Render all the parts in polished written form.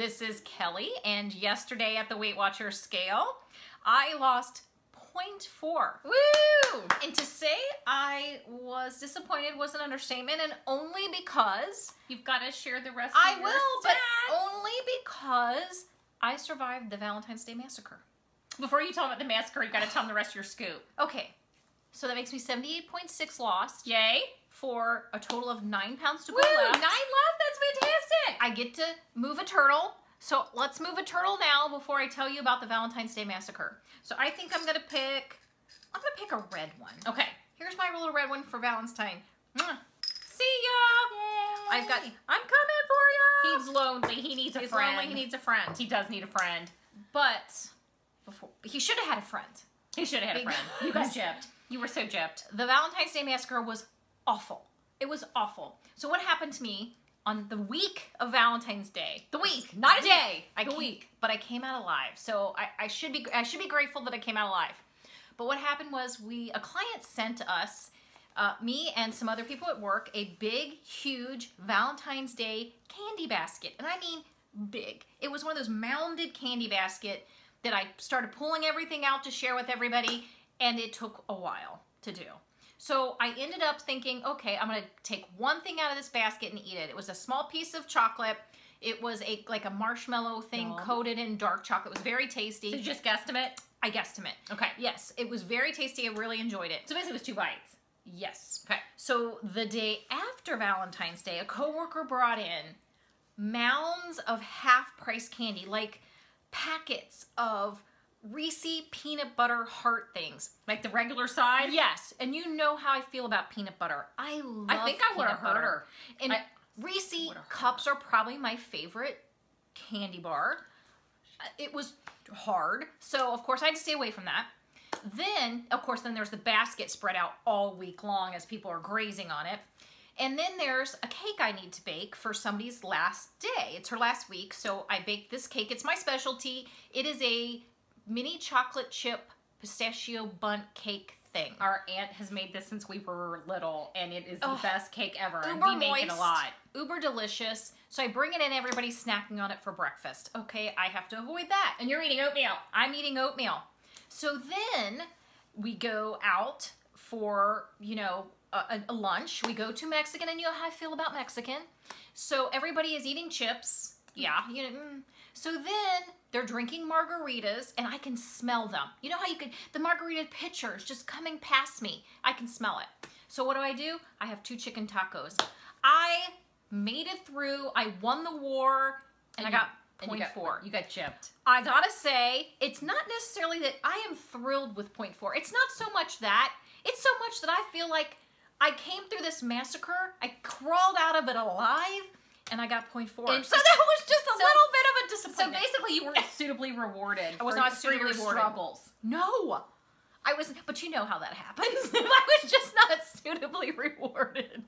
This is Kelly, and yesterday at the Weight Watchers scale, I lost 0.4. Woo! And to say I was disappointed was an understatement, and only because... You've got to share the rest I of your will, stats. but only because I survived the Valentine's Day Massacre. Before you tell them about the massacre, you got to tell them the rest of your scoop. Okay, so that makes me 78.6 lost. Yay. For a total of 9 pounds to go Woo! left. 9 left? That's fantastic. I get to move a turtle. So let's move a turtle now before I tell you about the Valentine's Day Massacre. So I think I'm gonna pick a red one. Okay. Here's my little red one for Valentine. Mwah. See ya. I've got, I'm coming for ya. He's lonely. He needs a friend. Lonely. He needs a friend. He does need a friend. But he should have had a friend. He should have had a friend. You got gypped. You were so gypped. The Valentine's Day Massacre was awful. It was awful. So what happened to me on the week of Valentine's Day? The week, not a day. The week. But I came out alive. So I should be grateful that I came out alive. But what happened was a client sent us, me and some other people at work, a big, huge Valentine's Day candy basket. And I mean big. It was one of those mounded candy basket that I started pulling everything out to share with everybody, and it took a while to do. So I ended up thinking, okay, I'm gonna take one thing out of this basket and eat it. It was a small piece of chocolate. It was like a marshmallow thing coated in dark chocolate. It was very tasty. So you just guesstimate? I guesstimate. Okay. Yes, it was very tasty. I really enjoyed it. So basically it was 2 bites. Yes. Okay. So the day after Valentine's Day, a coworker brought in mounds of half-price candy, like packets of Reese's peanut butter heart things. Like the regular size? Yes, and you know how I feel about peanut butter. I think I would have heard her. And Reese's cups are probably my favorite candy bar. It was hard, so of course I had to stay away from that. Then, of course, there's the basket spread out all week long as people are grazing on it. And then there's a cake I need to bake for somebody's last day. It's her last week, so I baked this cake. It's my specialty. It is a mini chocolate chip pistachio bundt cake thing. Our aunt has made this since we were little, and it is the best cake ever. Uber and we moist, make it a lot. uber delicious. So I bring it in, everybody's snacking on it for breakfast. Okay, I have to avoid that. And you're eating oatmeal. I'm eating oatmeal. So then we go out for, a lunch. We go to Mexican, and you know how I feel about Mexican. So everybody is eating chips. Yeah, So then they're drinking margaritas, and I can smell them. You know how the margarita pitcher is just coming past me. I can smell it. So what do? I have 2 chicken tacos. I made it through. I won the war, and I got 0.4. You got chipped. I gotta say, it's not necessarily that I am thrilled with 0.4. It's not so much that. It's so much that I feel like I came through this massacre, I crawled out of it alive, and I got 0.4. So that was just a little bit of a disappointment. So basically you weren't suitably rewarded. I was not suitably rewarded. Struggles. No. I was, but you know how that happens. I was just not suitably rewarded.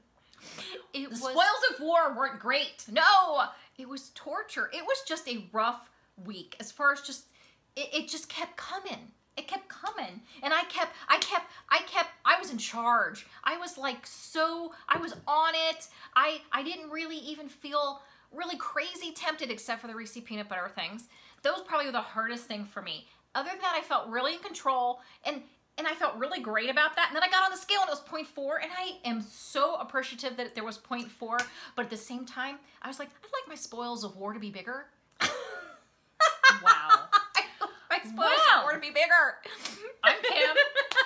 The spoils of war weren't great. No, it was torture. It was just a rough week as far as just, it just kept coming. It kept coming. And I was in charge. I was I was on it. I didn't really even feel really crazy tempted except for the Reese's peanut butter things. Those probably were the hardest thing for me. Other than that, I felt really in control, and I felt really great about that. And then I got on the scale and it was 0.4, and I am so appreciative that there was 0.4. But at the same time, I was like, I'd like my spoils of war to be bigger. Wow. My spoils of war to be bigger. I'm Kim,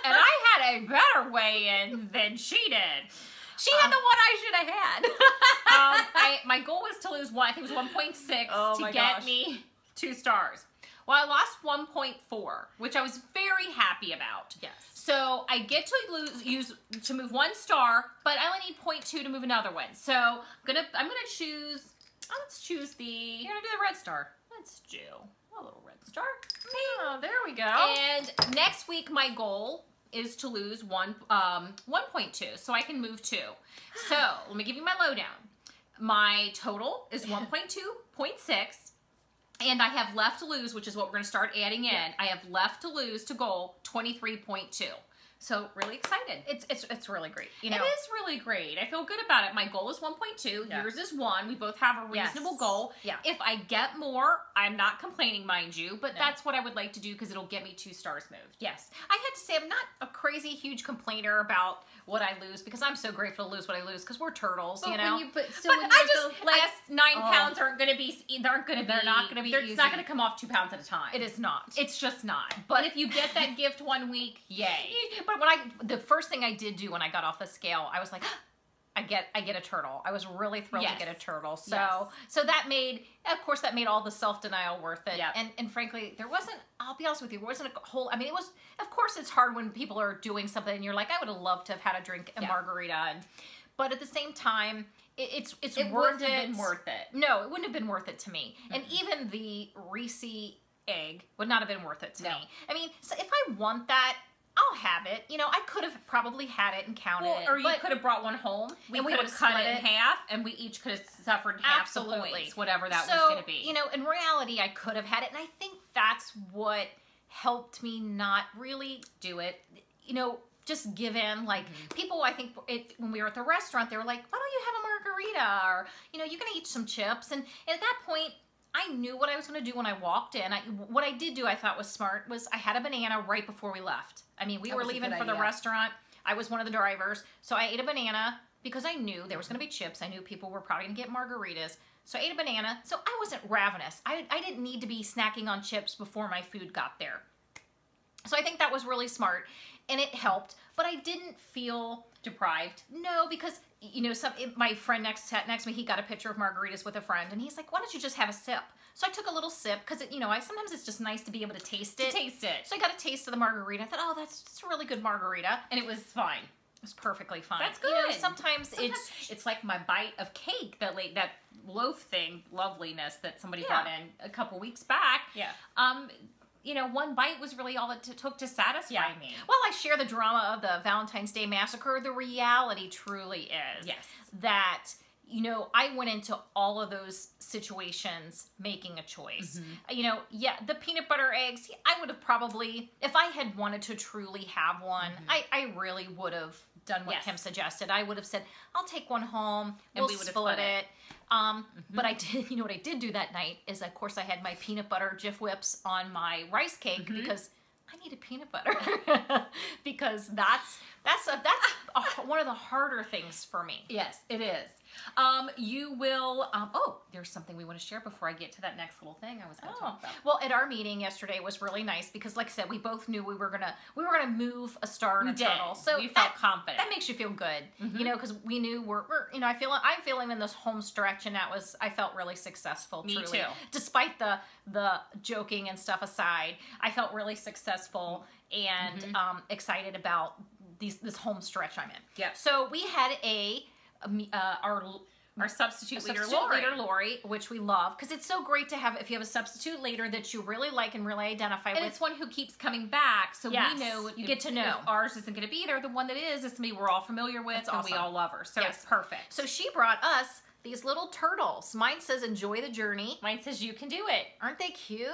and I had a better weigh-in than she did. She had the one I should have had. My goal was to lose I think it was 1.6 to get me 2 stars. Well, I lost 1.4, which I was very happy about. Yes. So I get to move 1 star, but I only need 0.2 to move another one. So I'm gonna choose. Let's choose the. You're gonna do the red star. Let's do a little red star. Oh, there we go. And next week, my goal is to lose 1.2, so I can move 2. So let me give you my lowdown. My total is 1.2.6. And I have left to lose, which is what we're going to start adding in. I have left to lose to goal 23.2. So really excited. It's really great. You know, it is really great. I feel good about it. My goal is 1.2. Yeah. Yours is 1. We both have a reasonable goal. Yeah. If I get more, I'm not complaining, mind you, but that's what I would like to do because it'll get me 2 stars moved. Yes. I had to say I'm not a crazy huge complainer about what I lose because I'm so grateful to lose what I lose because we're turtles, But you know. but I last 9 pounds aren't going to be. They're not going to be. It's easy. not going to come off 2 pounds at a time. It is not. It's just not. But if you get that gift 1 week, yay. But the first thing I did do when I got off the scale, I was like, I get a turtle. I was really thrilled to get a turtle. So that made, of course, that made all the self-denial worth it. Yep. And frankly, there wasn't, I'll be honest with you, there wasn't a whole, I mean, it was, of course it's hard when people are doing something and you're like, I would have loved to have had a drink, a margarita. But at the same time, it wouldn't have been worth it. No, it wouldn't have been worth it to me. Mm-hmm. And even the Reese egg would not have been worth it to me. I mean, so if I want that, I'll have it. You know, I could have probably had it and counted it. Or you could have brought one home. We could have cut it in half, and we each could have suffered half the points, whatever that was going to be. You know, in reality, I could have had it, and I think that's what helped me not really do it. You know, just give in. Like, people, I think, when we were at the restaurant, they were like, why don't you have a margarita? Or, you know, you're going to eat some chips. And at that point, I knew what I was going to do when I walked in. What I did do, I thought was smart, was I had a banana right before we left. I mean, we were leaving for the restaurant. I was one of the drivers. So I ate a banana because I knew there was going to be chips. I knew people were probably going to get margaritas. So I ate a banana. So I wasn't ravenous. I didn't need to be snacking on chips before my food got there. So I think that was really smart. And it helped. But I didn't feel deprived. No, because, you know, my friend next to me, he got a picture of margaritas with a friend. And he's like, why don't you just have a sip? So I took a little sip because, you know, sometimes it's just nice to be able to taste it. So I got a taste of the margarita. I thought, oh, that's a really good margarita. And it was fine. It was perfectly fine. That's good. You know, sometimes it's like my bite of cake, that loaf thing, loveliness that somebody brought in a couple weeks back. Yeah. You know, one bite was really all it took to satisfy me. Well, I share the drama of the Valentine's Day massacre. The reality truly is that, you know, I went into all of those situations making a choice. You know, the peanut butter eggs, I would have probably, if I had wanted to truly have one, I really would have done what Kim suggested. I would have said, I'll take one home and we would have split it. But I did, you know what I did do that night is, of course, I had my peanut butter Jif Whips on my rice cake because I needed peanut butter because that's one of the harder things for me. Yes, it is. You will, there's something we want to share before I get to that next little thing I was going to talk about. Well, at our meeting yesterday, it was really nice because, like I said, we both knew we were gonna move a star and a turtle. So we felt confident. That makes you feel good, you know, because we knew we're you know, I'm feeling in this home stretch, and I felt really successful. Me truly. too. Despite the joking and stuff aside, I felt really successful and excited about this home stretch I'm in. Yeah. So we had our substitute leader, Lori, which we love, because it's so great to have, if you have a substitute leader that you really like and really identify with. And it's one who keeps coming back, so we know. You get to know. If ours isn't going to be there, the one that is somebody we're all familiar with, and we all love her. So it's perfect. So she brought us these little turtles. Mine says, enjoy the journey. Mine says, you can do it. Aren't they cute?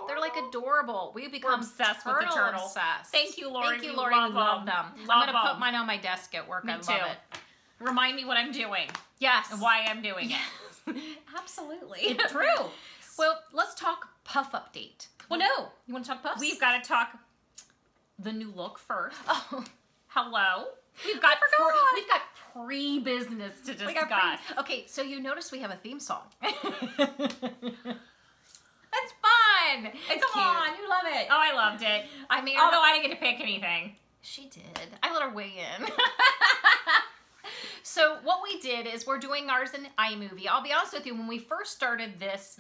They're like adorable. We become obsessed with the turtle. Obsessed. Thank you, Lori. Thank you, Lori. We love them. I'm going to put mine on my desk at work. Me I too. love it. Remind me what I'm doing. Yes. And why I'm doing it. Absolutely. It's true. Well, let's talk puff update. Well, no. You want to talk puffs? We've got to talk the new look first. Oh. Hello. We've got pre-business to discuss. Okay, so you notice we have a theme song. That's fun. It's Come on, you love it. Oh, I loved it. Although I didn't get to pick anything. She did. I let her weigh in. So what we did is we're doing ours in iMovie. I'll be honest with you, when we first started this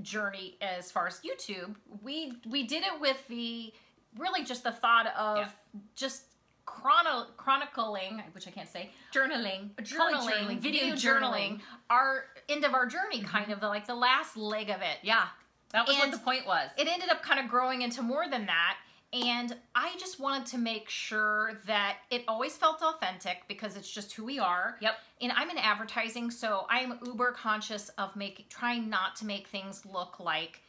journey as far as YouTube, we did it with really just the thought of just chronicling, which I can't say, journaling, video journaling, our end of our journey, kind of the last leg of it. Yeah, that was what the point was. It ended up kind of growing into more than that. And I just wanted to make sure that it always felt authentic because it's just who we are. Yep. And I'm in advertising, so I'm uber conscious of trying not to make things look like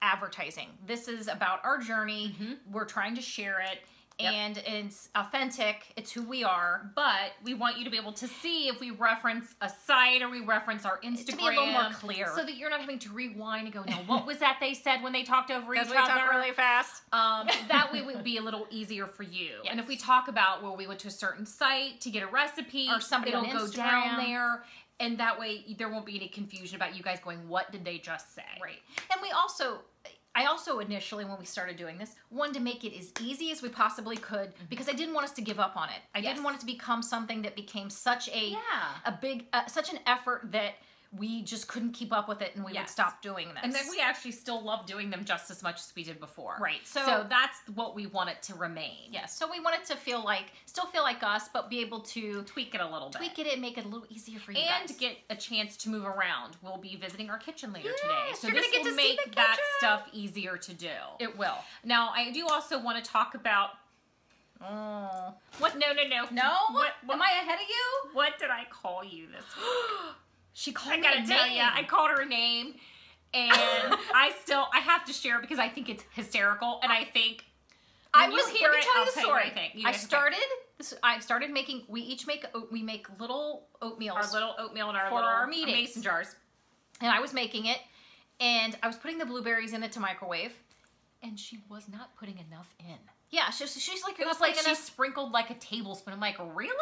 advertising. This is about our journey. We're trying to share it. and it's authentic. It's who we are. But we want you to be able to see if we reference a site or we reference our Instagram. To be a little more clear. So that you're not having to rewind and go, no, what was that they said when they talked over each other? Because we talk really fast. That way it would be a little easier for you. Yes. And if we talk about where we went to a certain site to get a recipe, or somebody it'll on go Instagram. down there. And that way there won't be any confusion about you guys going, what did they just say? Right. And I also initially, when we started doing this, wanted to make it as easy as we possibly could because I didn't want us to give up on it. I didn't want it to become something that became such such an effort that we just couldn't keep up with it and we would stop doing this. And then we actually still love doing them just as much as we did before. Right. So that's what we want it to remain. Yes. So we want it to still feel like us, but be able to tweak it a little bit. Tweak it and make it a little easier for you and guys. Get a chance to move around. We'll be visiting our kitchen later today. So you're this gonna get will to see make the that kitchen. stuff easier to do. It will. Now, I do also want to talk about what? No. What? Am I ahead of you? What did I call you this week? She called I me gotta a tell name. you, I called her a name, and I have to share it because I think it's hysterical, and I think when you hear let me it, tell you I'll the tell you story. what I think. I started making. We make little oatmeals. Our little oatmeal in our for little our meetings. mason jars, and I was making it, and I was putting the blueberries in it to microwave, and she was not putting enough in. Yeah, she's like, it was like she sprinkled like a tablespoon. I'm like, really?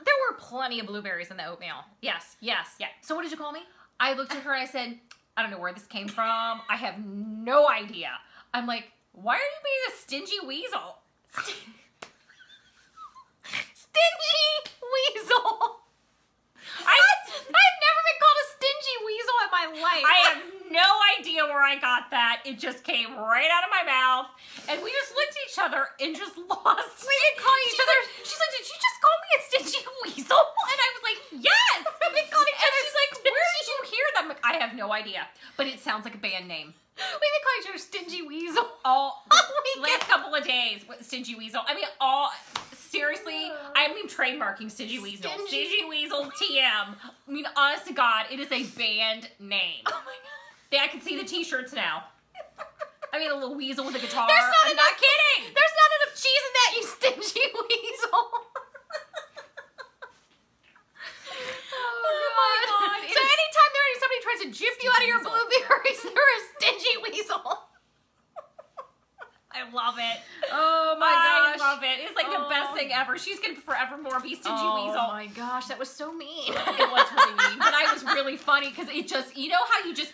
There were plenty of blueberries in the oatmeal. Yes. Yeah. So what did you call me? I looked at her and I said, I don't know where this came from. I have no idea. I'm like, why are you being a stingy weasel? Stingy weasel. I've never been called a stingy weasel in my life. I have no idea where I got that. It just came right out of my mouth. And we just looked at each other and just lost. We didn't call each other. She's like, did you just call me a stingy weasel? And I was like, yes. We've been calling each And other. she's like, where did you hear that? I'm like, I have no idea. But it sounds like a band name. We've been calling each other stingy weasel. All the last couple of days, stingy weasel. I mean, seriously, I'm trademarking Stingy Weasel. Stingy Weasel TM. I mean, honest to God, it is a band name. Oh my God. Yeah, I can see the t-shirts now. I mean, a little weasel with a guitar. I'm not kidding. There's not enough cheese in that, you stingy weasel. Oh my God. So anytime somebody tries to jip you out of your blueberries, they're a stingy weasel. I love it. Oh my gosh. I love it. It's like the best thing ever. She's going to forevermore be Stingy Weasel. Oh my gosh, that was so mean. It was really mean, but I was really funny because it just, you know how you just,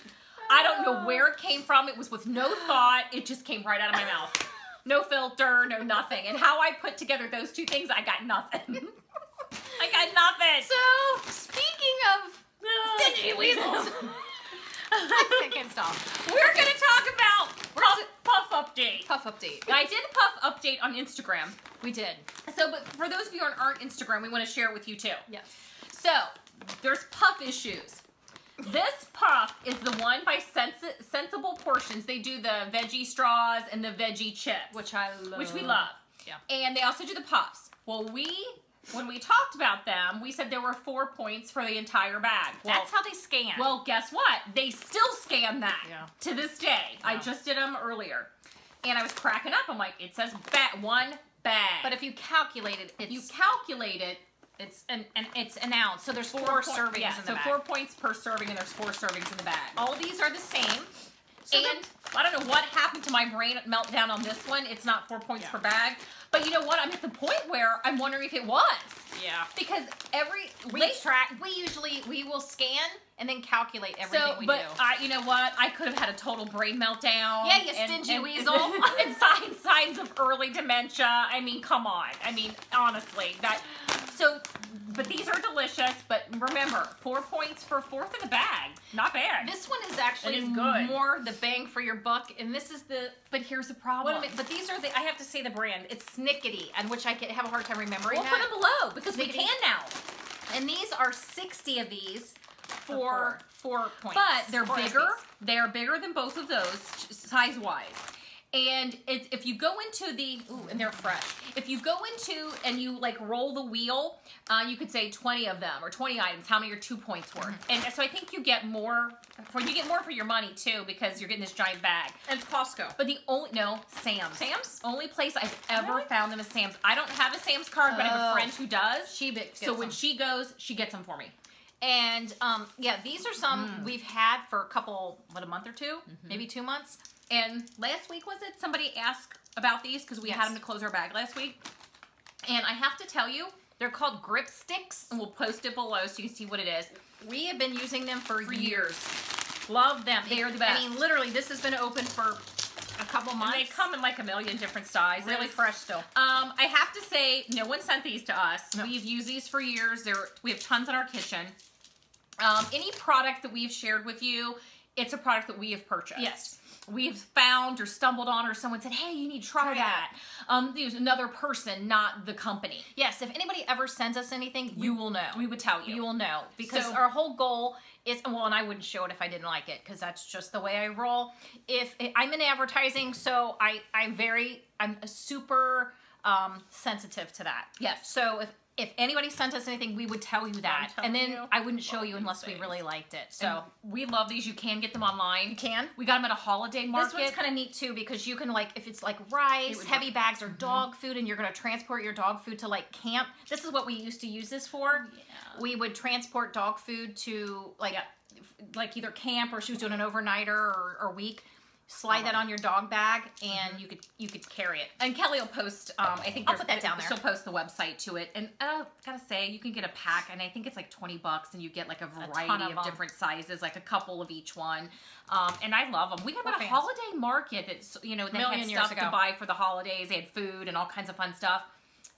I don't know where it came from. It was with no thought. It just came right out of my mouth. No filter, no nothing. And how I put together those two things, I got nothing. I got nothing. So, speaking of stingy weasels. I can't stop. We're going to talk about Puff Update. Puff Update. I did a Puff Update on Instagram. We did. So, but for those of you on aren't Instagram, we want to share it with you too. Yes. So, there's Puff issues. This Puff is the one by Sensible Portions. They do the veggie straws and the veggie chips. Which I love. Which we love. Yeah. And they also do the Puffs. Well, when we talked about them, we said there were 4 points for the entire bag. Well, that's how they scan. Well, guess what? They still scan that to this day. Yeah. I just did them earlier. And I was cracking up. I'm like, it says one bag. But if you calculate it, it's an ounce. So there's four servings in the bag. So 4 points per serving, and there's 4 servings in the bag. All these are the same. So and I don't know what happened to my brain meltdown on this one. It's not 4 points per bag. But you know what? I'm at the point where I'm wondering if it was. Yeah. Because we will scan and then calculate everything we do. You know what? I could have had a total brain meltdown. Yeah, you stingy weasel. And signs of early dementia. I mean, come on. I mean, honestly, but these are delicious. But remember, 4 points for 4th in the bag. Not bad. This one is actually good. more the bang for your buck, and this is but here's the problem. But these are I have to say the brand. It's Snikiddy, and which I have a hard time remembering. We'll put them below because we Snikiddy. can now. And these are 60 of these for 4 points. But they're bigger. They are bigger than both of those size-wise. And it's, if you go into the, ooh, and they're fresh. If you go into and you like roll the wheel, you could say 20 of them or 20 items. How many are 2 points worth? And so I think you get more for your money too, because you're getting this giant bag. And it's Costco. But the only, no, Sam's. Sam's? Only place I've ever found them is Sam's. I don't have a Sam's card, but I have a friend who does. So when she goes, she gets them for me. And yeah, these are some we've had for a couple, a month or two, maybe 2 months. And last week, was it? Somebody asked about these because we had them to close our bag last week. And I have to tell you, they're called grip sticks. And we'll post it below so you can see what it is. We have been using them for years. Love them. They are the best. I mean, literally, this has been open for a couple months. And they come in like a million different sizes. Really fresh still. I have to say, no one sent these to us. No. We've used these for years. We have tons in our kitchen. Any product that we've shared with you, it's a product that we have purchased. Yes. We've found or stumbled on, or someone said, hey, you need to try that. There's another person, not the company. Yes, if anybody ever sends us anything, you will know. We would tell you. You will know. Because our whole goal is, well, and I wouldn't show it if I didn't like it, because that's just the way I roll. I'm in advertising, so I'm super sensitive to that. Yes. So if anybody sent us anything, we would tell you that. And then I wouldn't show you unless we really liked it. So we love these. You can get them online. You can. We got them at a holiday market. This one's kind of neat too, because you can, like, if it's like rice, heavy bags, or dog food, and you're going to transport your dog food to like camp. This is what we used to use this for. Yeah. We would transport dog food to like either camp, or she was doing an overnighter or week. Slide that on your dog bag, and you could carry it. And Kelly will post. I think I'll put that down there. She'll post the website to it. And gotta say, you can get a pack, and I think it's like $20, and you get like a variety of different sizes, like a couple of each one. And I love them. We got at a holiday market that's they had stuff to buy for the holidays. They had food and all kinds of fun stuff.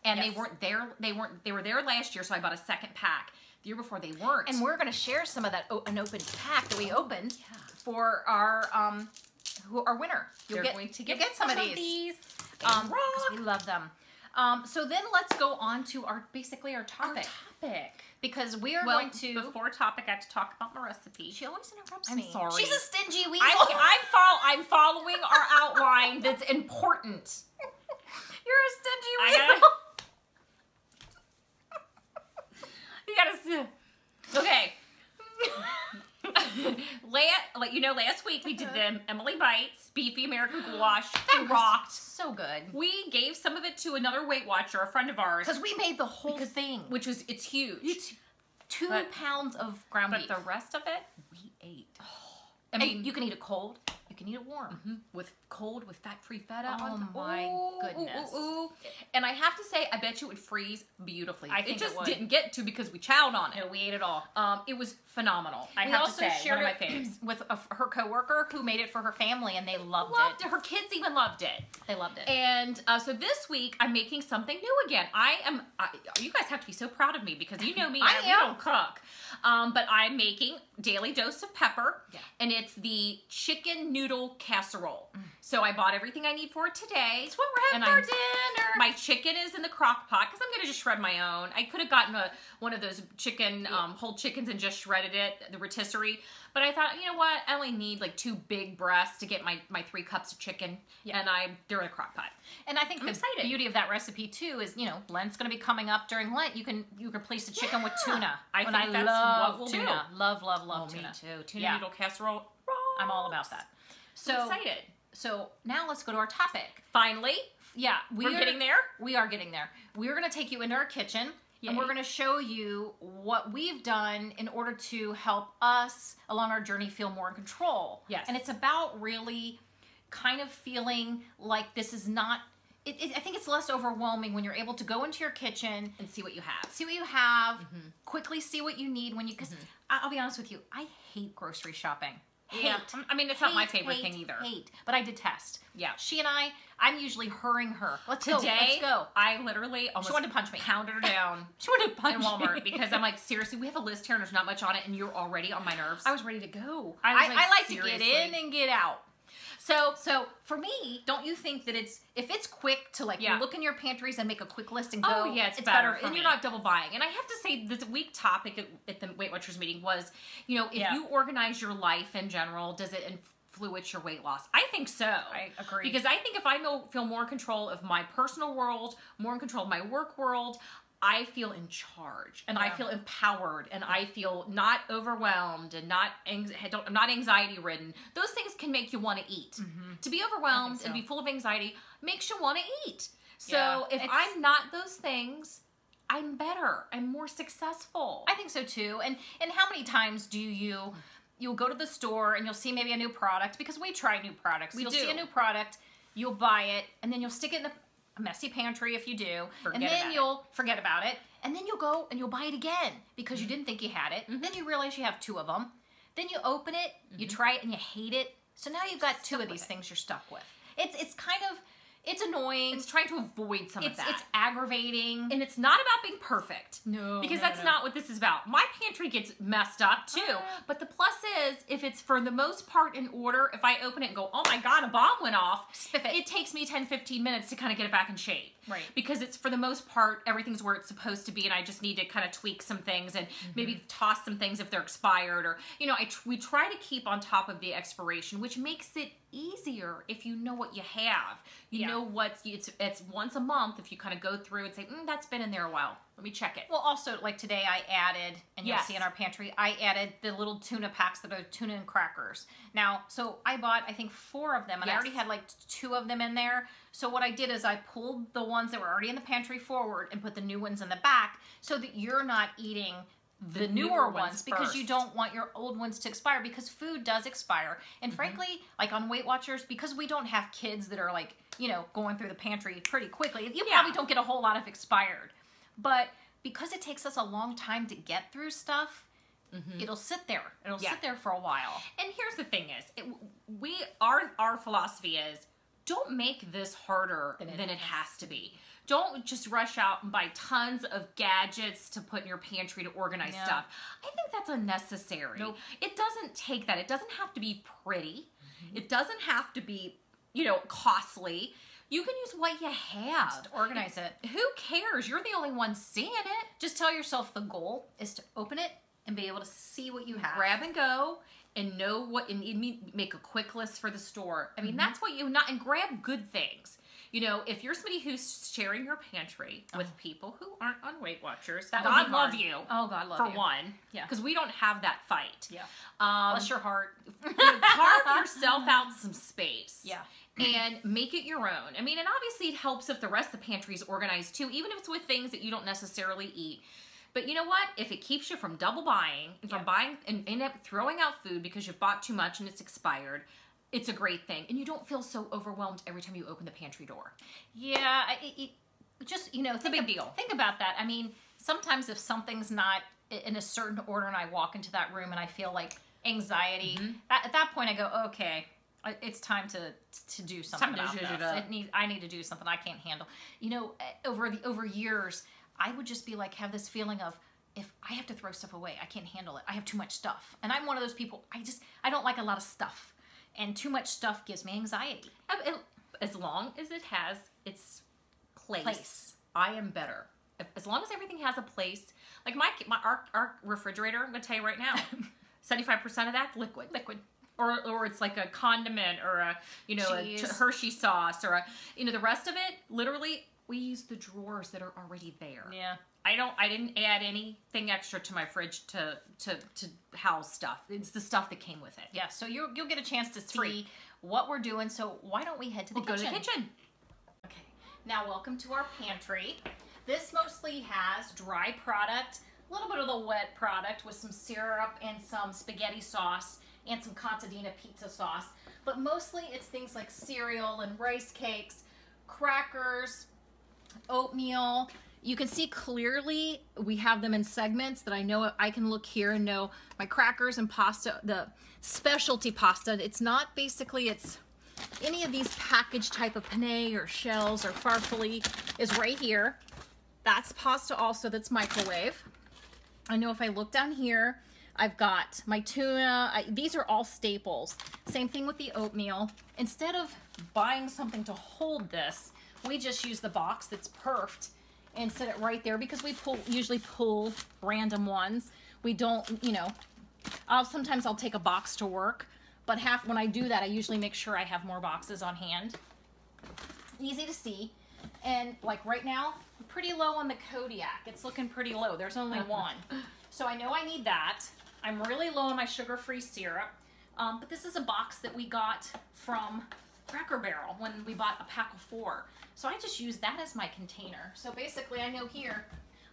And they weren't there. They were there last year, so I bought a second pack. The year before they weren't. And we're gonna share some of that an open pack that we opened for our winner. You'll get some of these. Because we love them. So then let's go on to our topic. Because we are going to... Before topic, I have to talk about my recipe. She always interrupts me. I'm sorry. She's a stingy weasel. I'm following our outline that's important. You're a stingy weasel. You gotta... Okay. Last week we did the Emily Bites, Beefy American Goulash. That rocked. So good. We gave some of it to another Weight Watcher, a friend of ours. Because we made the whole thing. It's huge. It's 2 pounds of ground beef. But the rest of it, we ate. I mean, you can eat it cold. You can eat it warm. With fat-free feta. Oh my goodness. And I have to say, I bet you it would freeze beautifully. I think it just didn't get to because we chowed on it. No, we ate it all. It was phenomenal. I we have also to say, shared one of my faves. With her coworker who made it for her family, and they loved it. Her kids even loved it. They loved it. And so this week, I'm making something new again. You guys have to be so proud of me, because you know me. We don't cook. But I'm making Daily Dose of Pepper, and it's the chicken noodle casserole. So I bought everything I need for it today. It's what we're having for dinner. My chicken is in the crock pot, because I'm going to just shred my own. I could have gotten one of those chicken, whole chickens, and just shredded it, the rotisserie. But I thought, you know what? I only need like 2 big breasts to get my 3 cups of chicken, and they're in a crock pot. And I think the beauty of that recipe too is, Lent's going to be coming up during Lent. You can replace the chicken with tuna. I love what tuna. Love tuna. Me too. Tuna noodle casserole. I'm all about that. So I'm excited. So now let's go to our topic. Finally. Yeah. We're getting there? We are getting there. We're going to take you into our kitchen. Yay. And we're going to show you what we've done in order to help us along our journey feel more in control. Yes. And it's about really kind of feeling like this is not... I think it's less overwhelming when you're able to go into your kitchen and see what you have. Quickly see what you need when you... Because I'll be honest with you, I hate grocery shopping. Yeah. I mean, it's not my favorite thing either. But I detest. Yeah. She and I'm usually hurrying her. Let's go. I literally almost... She wanted to punch me. Pounded her down. She wanted to punch in Walmart because I'm like, seriously, we have a list here and there's not much on it, and you're already on my nerves. I was ready to go. I like to get in and get out. So for me, don't you think that if it's quick to look in your pantries and make a quick list and go? Oh yeah, it's better and you're not double buying. And I have to say, this week topic at the Weight Watchers meeting was, if you organize your life in general, does it influence your weight loss? I think so. I agree. Because I think if I feel more in control of my personal world, more in control of my work world, I feel in charge and I feel empowered and I feel not overwhelmed and I'm not anxiety ridden. Those things can make you want to eat. To be overwhelmed and be full of anxiety makes you want to eat. So if I'm not those things, I'm better. I'm more successful. I think so too. And how many times do you'll go to the store and you'll see maybe a new product, because we try new products. You'll see a new product, you'll buy it, and then you'll stick it in a messy pantry if you do, and then you'll forget about it, and then you'll go and you'll buy it again because you didn't think you had it. Then you realize you have 2 of them. Then you open it, you try it, and you hate it. So now you've got 2 of these things you're stuck with. It's kind of, it's annoying. It's trying to avoid some of that. It's aggravating. And it's not about being perfect. No. Because that's not what this is about. My pantry gets messed up too. But the plus is, if it's for the most part in order, if I open it and go, oh my God, a bomb went off, it takes me 10, 15 minutes to kind of get it back in shape. Right. Because it's, for the most part, everything's where it's supposed to be, and I just need to kind of tweak some things and maybe toss some things if they're expired, or, you know, we try to keep on top of the expiration, which makes it easier if you know what you have. You know it's once a month if you kind of go through and say, that's been in there a while. Let me check it. Well, also, like today I added, and you'll see in our pantry, I added the little tuna packs that are tuna and crackers. Now, so I bought, I think, 4 of them, and I already had like 2 of them in there. So what I did is I pulled the ones that were already in the pantry forward and put the new ones in the back, so that you're not eating the newer ones because you don't want your old ones to expire, because food does expire. And frankly, like on Weight Watchers, because we don't have kids that are like, you know, going through the pantry pretty quickly, you probably don't get a whole lot of expired. But because it takes us a long time to get through stuff, it'll sit there. It'll sit there for a while. And here's the thing is, our philosophy is, don't make this harder than it has to be. Don't just rush out and buy tons of gadgets to put in your pantry to organize stuff. I think that's unnecessary. Nope. It doesn't take that. It doesn't have to be pretty. It doesn't have to be, you know, costly. You can use what you have. Just organize it. Who cares? You're the only one seeing it. Just tell yourself the goal is to open it and be able to see what you have. Grab and go and know what, and make a quick list for the store. I mean, that's what and grab good things. You know, if you're somebody who's sharing your pantry with people who aren't on Weight Watchers, God love you. Oh, God love you. For one. Yeah. Because we don't have that fight. Yeah. Bless your heart. Carve yourself out some space. Yeah. And make it your own. I mean, and obviously it helps if the rest of the pantry is organized too, even if it's with things that you don't necessarily eat. But you know what? If it keeps you from double buying, from buying and end up throwing out food because you've bought too much and it's expired, it's a great thing. And you don't feel so overwhelmed every time you open the pantry door. Yeah, just, you know, it's a big deal. Think about that. I mean, sometimes if something's not in a certain order and I walk into that room and I feel like anxiety, at that point I go, okay, it's time to do something about this. I need to do something I can't handle. You know, over years, I would just be like, have this feeling of, if I have to throw stuff away, I can't handle it. I have too much stuff. And I'm one of those people, I don't like a lot of stuff. And too much stuff gives me anxiety. As long as it has its place. I am better. As long as everything has a place. Like our refrigerator, I'm going to tell you right now, 75% of that's liquid. Or it's like a condiment or a, you know, a Hershey sauce or a, you know, the rest of it, literally, we use the drawers that are already there. Yeah. I didn't add anything extra to my fridge to house stuff. It's the stuff that came with it. Yeah, so you'll get a chance to see what we're doing. So why don't we head to the kitchen? Go to the kitchen. Okay. Now, welcome to our pantry. This mostly has dry product, a little bit of the wet product with some syrup and some spaghetti sauce and some contadina pizza sauce. But mostly it's things like cereal and rice cakes, crackers, oatmeal. You can see clearly we have them in segments that I know I can look here and know my crackers and pasta, the specialty pasta. It's not basically, it's any of these packaged type of penne or shells or farfalle is right here. That's pasta also that's microwave. I know if I look down here, I've got my tuna. These are all staples. Same thing with the oatmeal. Instead of buying something to hold this, we just use the box that's perfed and set it right there, because we usually pull random ones. We don't, you know, sometimes I'll take a box to work, but when I do that, I usually make sure I have more boxes on hand. Easy to see. And like right now, I'm pretty low on the Kodiak. It's looking pretty low. There's only one. So I know I need that. I'm really low on my sugar-free syrup. But this is a box that we got from Cracker Barrel when we bought a pack of 4. So I just use that as my container. So basically I know here,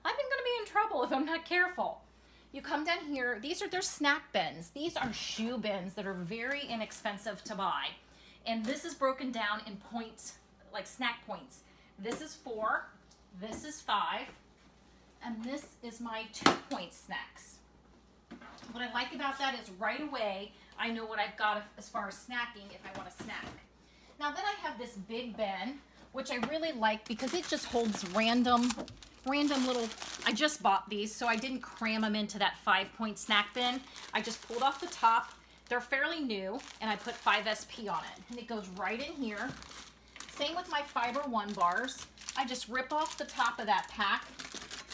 I'm going to be in trouble if I'm not careful. You come down here, these are their snack bins. These are shoe bins that are very inexpensive to buy. And this is broken down in points, like snack points. This is 4, this is 5, and this is my 2-point snacks. What I like about that is right away, I know what I've got as far as snacking if I want to snack. Now then I have this big bin, which I really like because it just holds random little, I just bought these, so I didn't cram them into that 5-point snack bin. I just pulled off the top. They're fairly new, and I put 5SP on it, and it goes right in here. Same with my Fiber One bars. I just rip off the top of that pack,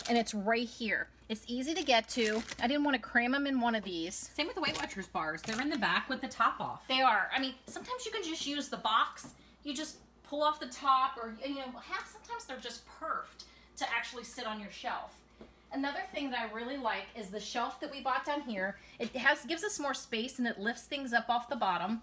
and it's right here. It's easy to get to. I didn't want to cram them in one of these. Same with the Weight Watchers bars. They're in the back with the top off. They are. I mean, sometimes you can just use the box. You just pull off the top, or sometimes they're just perfect to actually sit on your shelf. Another thing that I really like is the shelf that we bought down here. It gives us more space and it lifts things up off the bottom.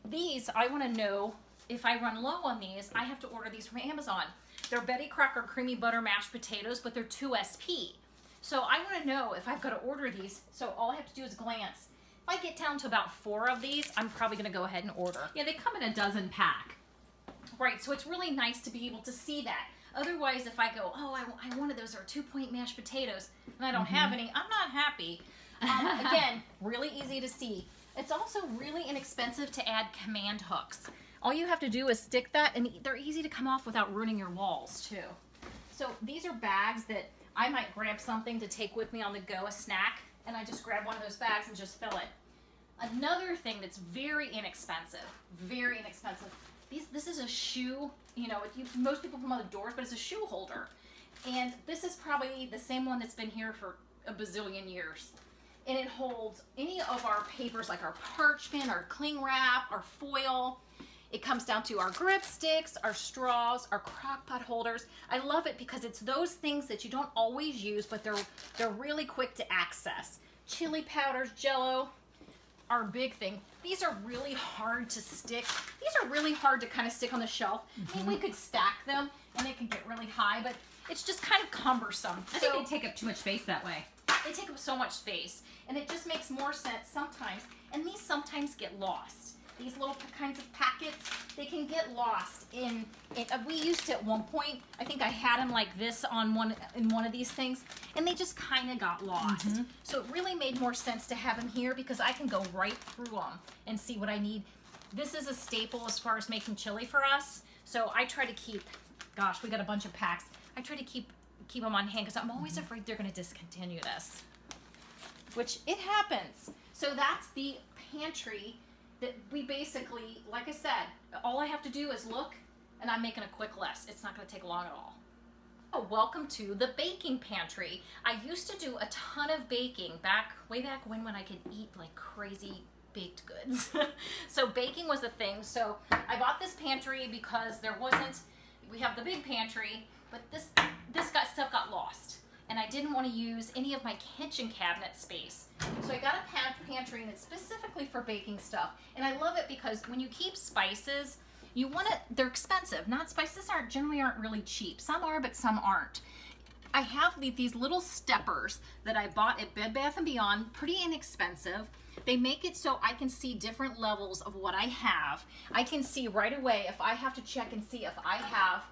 These, I want to know if I run low on these, I have to order these from Amazon. They're Betty Crocker creamy butter mashed potatoes, but they're 2SP. So I want to know if I've got to order these. So all I have to do is glance. If I get down to about 4 of these, I'm probably going to go ahead and order. Yeah, they come in a dozen pack. Right, so it's really nice to be able to see that. Otherwise, if I go, oh, I wanted those are 2-point mashed potatoes, and I don't have any, I'm not happy. Again, really easy to see. It's also really inexpensive to add command hooks. All you have to do is stick that, and they're easy to come off without ruining your walls, too. So these are bags that I might grab something to take with me on the go, a snack, and I just grab one of those bags and just fill it. Another thing that's very inexpensive, this is a shoe, most people put them on the doors, but it's a shoe holder. And this is probably the same one that's been here for a bazillion years. And it holds any of our papers, like our parchment, our cling wrap, our foil. It comes down to our grip sticks, our straws, our crock pot holders. I love it because it's those things that you don't always use, but they're really quick to access. Chili powders, Jell-O, our big thing. These are really hard to stick. These are really hard to kind of stick on the shelf. I mean, we could stack them and they could get really high, but it's just kind of cumbersome. I think they take up too much space that way. They take up so much space, and it just makes more sense sometimes. And these sometimes get lost. These little kinds of packets, they can get lost in we used to at one point, I think I had them like this on in one of these things, and they just kind of got lost. So it really made more sense to have them here because I can go right through them and see what I need. This is a staple as far as making chili for us, so I try to keep, gosh, we got a bunch of packs. I try to keep them on hand because I'm always afraid they're going to discontinue this, which it happens. So that's the pantry that we basically, like I said, all I have to do is look, and I'm making a quick list. It's not going to take long at all. Oh, welcome to the baking pantry. I used to do a ton of baking way back when I could eat like crazy baked goods. So baking was a thing. So I bought this pantry because we have the big pantry, but this stuff got lost. And I didn't want to use any of my kitchen cabinet space. So I got a pantry, and it's specifically for baking stuff. And I love it because when you keep spices, they're expensive. Spices generally aren't really cheap. Some are, but some aren't. I have these little steppers that I bought at Bed Bath & Beyond, pretty inexpensive. They make it so I can see different levels of what I have. I can see right away if I have to check and see if I have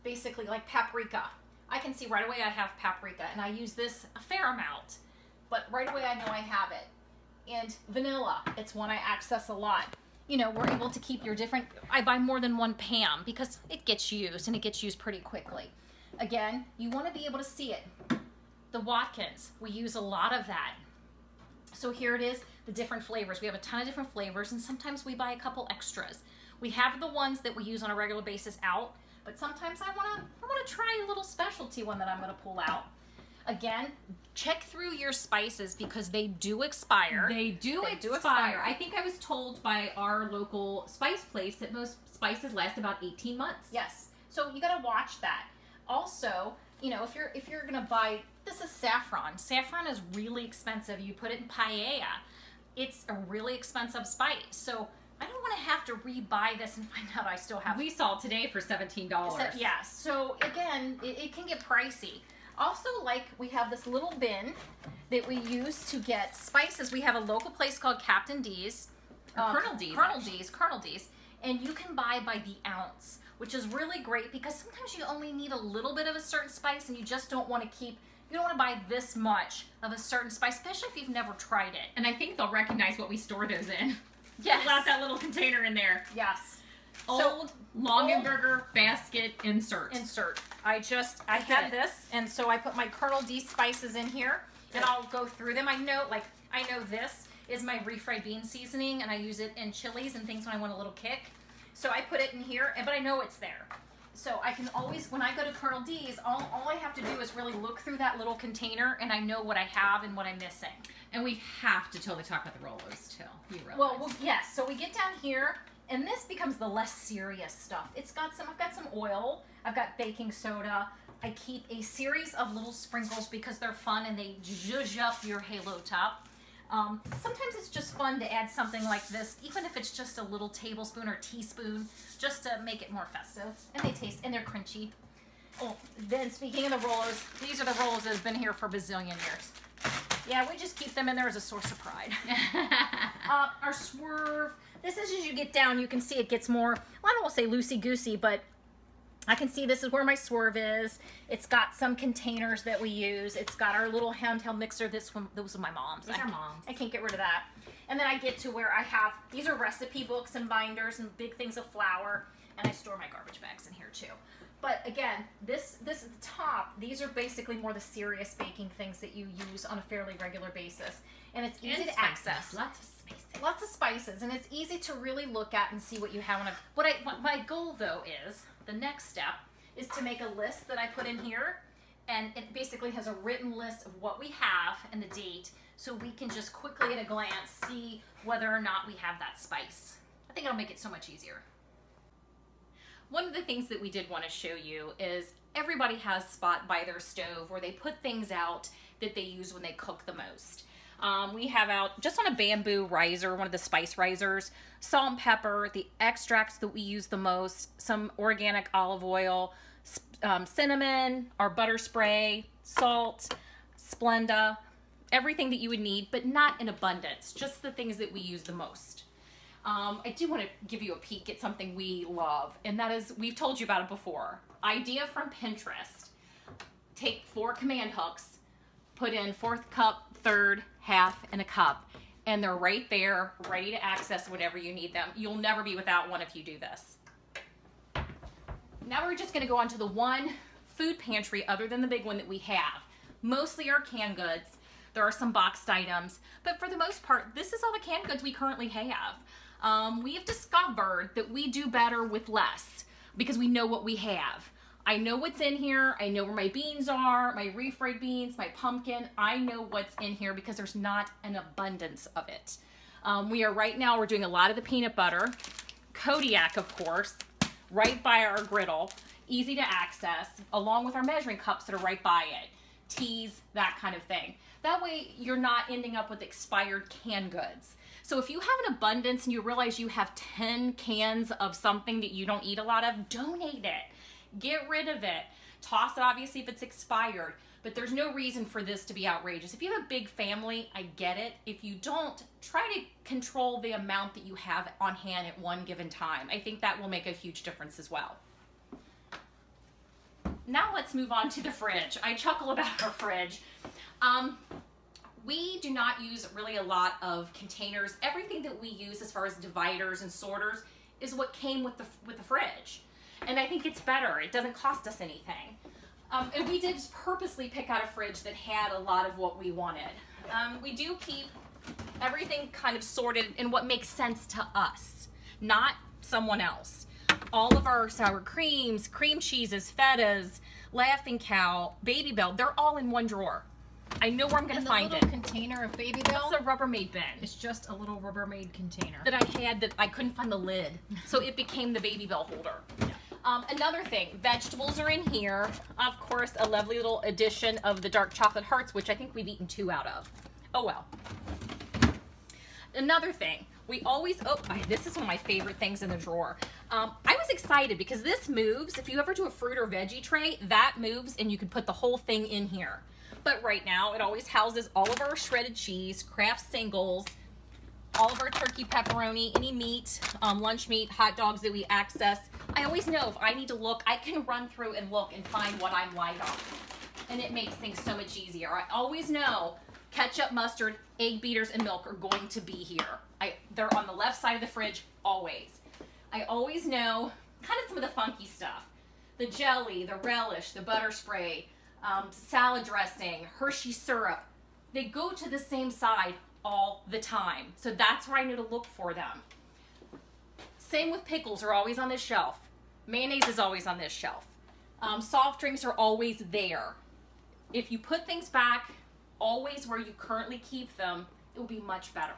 basically like paprika. I can see right away I have paprika, and I use this a fair amount, but right away I know I have it. And vanilla, it's one I access a lot. We're able to keep your different, I buy more than one Pam because it gets used, and it gets used pretty quickly. Again, you want to be able to see it. The Watkins, we use a lot of that. So here it is, the different flavors. We have a ton of different flavors, and sometimes we buy a couple extras. We have the ones that we use on a regular basis out, but sometimes I want to try a little specialty one that I'm going to pull out. Again, check through your spices because they do expire. They do expire. I think I was told by our local spice place that most spices last about 18 months. Yes. So you got to watch that. Also, you know, if you're going to buy, this is saffron. Saffron is really expensive. You put it in paella. It's a really expensive spice. So I don't want to have to rebuy this and find out I still have. We saw today for $17. Yeah. So again, it can get pricey. Also, like, we have this little bin that we use to get spices. We have a local place called Captain D's. Colonel D's. And you can buy by the ounce, which is really great because sometimes you only need a little bit of a certain spice and you just don't want to keep, you don't want to buy this much of a certain spice, especially if you've never tried it. And I think they'll recognize what we store those in. Yes. Without that little container in there. Yes. Old Longenberger basket insert. I had this, and so I put my Colonel D spices in here, and I'll go through them. I know this is my refried bean seasoning, and I use it in chilies and things when I want a little kick. So I put it in here, but I know it's there. So I can always, when I go to Colonel D's, all I have to do is really look through that little container, and I know what I have and what I'm missing. And we have to totally talk about the Rolos, too. You realize. Well, yes. So we get down here, and this becomes the less serious stuff. I've got some oil. I've got baking soda. I keep a series of little sprinkles because they're fun and they zhuzh up your halo top. Sometimes it's just fun to add something like this, even if it's just a little tablespoon or teaspoon, just to make it more festive. And they taste, and they're crunchy. Oh, then speaking of the Rolos, these are the Rolos that have been here for a bazillion years. Yeah, we just keep them in there as a source of pride. Our swerve. This is as you get down, you can see it gets more, well, I don't want to say loosey-goosey, but I can see this is where my swerve is. It's got some containers that we use. It's got our little handheld mixer. Those are my mom's. Those are mom's. I can't get rid of that. And then I get to where I have, these are recipe books and binders and big things of flour. And I store my garbage bags in here too. But again, this at the top, these are basically more the serious baking things that you use on a fairly regular basis. And it's easy to access. Lots of spices. And it's easy to really look at and see what you have on it. What my goal though is, the next step is to make a list that I put in here, and it basically has a written list of what we have and the date, so we can just quickly at a glance see whether or not we have that spice. I think it'll make it so much easier. One of the things that we did want to show you is everybody has a spot by their stove where they put things out that they use when they cook the most. We have out, just on a bamboo riser, one of the spice risers, salt and pepper, the extracts that we use the most, some organic olive oil, cinnamon, our butter spray, salt, Splenda, everything that you would need, but not in abundance, just the things that we use the most. I do want to give you a peek at something we love, and that is, we've told you about it before. Idea from Pinterest. Take 4 command hooks, put in 4th cup, 3rd, half, and a cup, and they're right there, ready to access whenever you need them. You'll never be without one if you do this. Now we're just going to go on to the one food pantry other than the big one that we have. Mostly our canned goods. There are some boxed items, but for the most part, this is all the canned goods we currently have. We have discovered that we do better with less because we know what we have. I know what's in here. I know where my beans are, my refried beans, my pumpkin. I know what's in here because there's not an abundance of it. Right now, we're doing a lot of the peanut butter, Kodiak, of course, right by our griddle, easy to access, along with our measuring cups that are right by it, teas, that kind of thing. That way, you're not ending up with expired canned goods. So if you have an abundance and you realize you have 10 cans of something that you don't eat a lot of, donate it. Get rid of it. Toss it, obviously, if it's expired. But there's no reason for this to be outrageous. If you have a big family, I get it. If you don't, try to control the amount that you have on hand at one given time. I think that will make a huge difference as well. Now let's move on to the fridge. I chuckle about our fridge. We do not use really a lot of containers. Everything that we use as far as dividers and sorters is what came with the fridge. And I think it's better. It doesn't cost us anything. And we did purposely pick out a fridge that had a lot of what we wanted. We do keep everything kind of sorted in what makes sense to us, not someone else. all of our sour creams, cream cheeses, fetas, Laughing Cow, Baby Bell, they're all in one drawer. I know where I'm going to find it. The little container of Baby Bell. It's a Rubbermaid bin. It's just a little Rubbermaid container that I had that I couldn't find the lid, so it became the Baby Bell holder. Another thing, vegetables are in here. Of course, a lovely little addition of the dark chocolate hearts, which I think we've eaten 2 out of. Oh well. Another thing, we always, this is one of my favorite things in the drawer. I was excited because this moves. If you ever do a fruit or veggie tray, that moves and you can put the whole thing in here. But right now, it always houses all of our shredded cheese, Kraft singles, all of our turkey pepperoni, any meat, lunch meat, hot dogs that we access. I always know if I need to look, I can run through and look and find what I'm light on. And it makes things so much easier. I always know ketchup, mustard, egg beaters, and milk are going to be here. They're on the left side of the fridge, always. I always know kind of some of the funky stuff. The jelly, the relish, the butter spray, salad dressing, Hershey syrup. They go to the same side all the time. So that's where I know to look for them. Same with pickles, are always on this shelf. Mayonnaise is always on this shelf. Soft drinks are always there. If you put things back always where you currently keep them, it will be much better.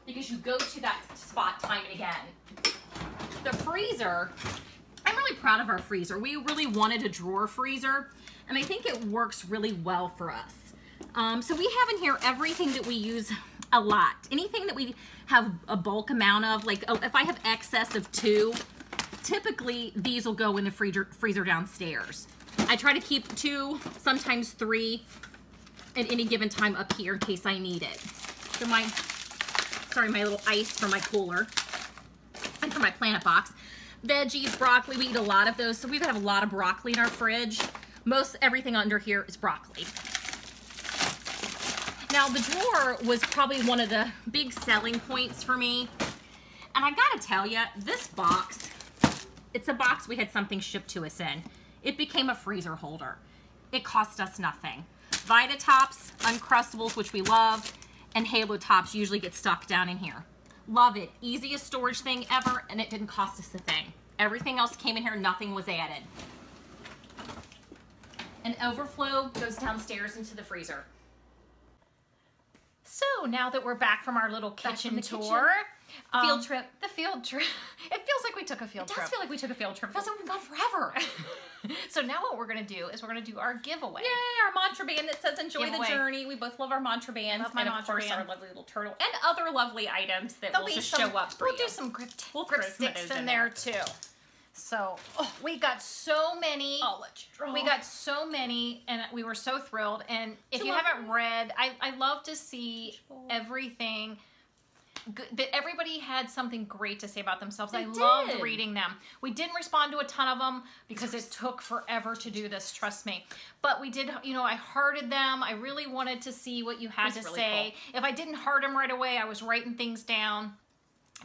Because you go to that spot time and again. The freezer, I'm really proud of our freezer. We really wanted a drawer freezer, and I think it works really well for us. So we have in here everything that we use a lot. Anything that we have a bulk amount of, like if I have excess of 2, typically these will go in the freezer downstairs. I try to keep 2, sometimes 3 at any given time up here in case I need it. So my little ice for my cooler and for my Planet Box. Veggies, broccoli, we eat a lot of those, so we have a lot of broccoli in our fridge. Most everything under here is broccoli. Now the drawer was probably one of the big selling points for me. And I gotta tell you, this box, it's a box we had something shipped to us in. It became a freezer holder. It cost us nothing. Vita Tops, Uncrustables, which we love, and Halo Tops usually get stuck down in here. Love it. Easiest storage thing ever, and it didn't cost us a thing. Everything else came in here, nothing was added. An overflow goes downstairs into the freezer. So now that we're back from our little kitchen tour, field trip. The field trip. It feels like we took a field trip. It does feel like we took a field trip. It feels like we've gone forever. So now what we're going to do is we're going to do our giveaway. Yay, our mantra band that says enjoy the journey. We both love our mantra bands. Love my mantra band. Our lovely little turtle. And other lovely items that will just show up for you. We'll do some grip sticks in there too. So we got so many. I'll let you draw. We got so many, and we were so thrilled. And if you haven't read, I love to see everything. That everybody had something great to say about themselves. I loved reading them. We didn't respond to a ton of them because it took forever to do this, trust me. But we did, you know, I hearted them. I really wanted to see what you had to say. Cool. If I didn't heart them right away, I was writing things down.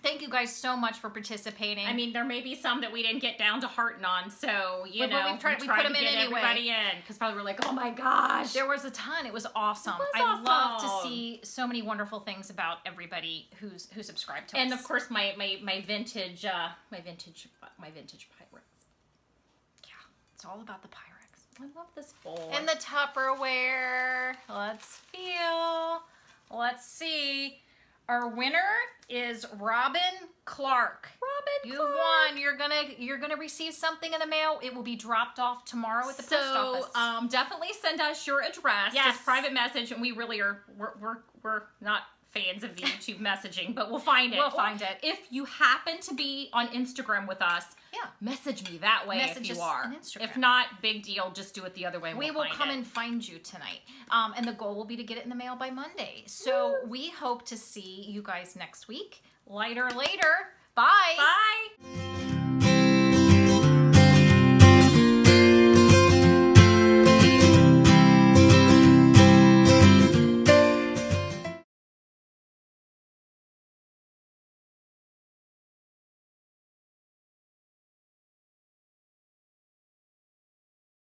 Thank you guys so much for participating. I mean, there may be some that we didn't get down to hearting on, so, you know, we put them in anyway. Everybody in, because probably we're like, oh my gosh. There was a ton. It was awesome. I love to see so many wonderful things about everybody who subscribed to us. And of course, my vintage Pyrex. Yeah, it's all about the Pyrex. I love this bowl. And the Tupperware. Let's feel. Let's see. Our winner is Robin Clark. Robin Clark. You won. You're gonna receive something in the mail. It will be dropped off tomorrow at the post office. So definitely send us your address. Yes. Just private message, and we really are. We're not fans of the YouTube messaging, but we'll find it. We'll find it. If you happen to be on Instagram with us, message me that way if you are. If not, big deal. Just do it the other way. We will come and find you tonight. And the goal will be to get it in the mail by Monday. So we hope to see you guys next week. Lighter later. Bye. Bye.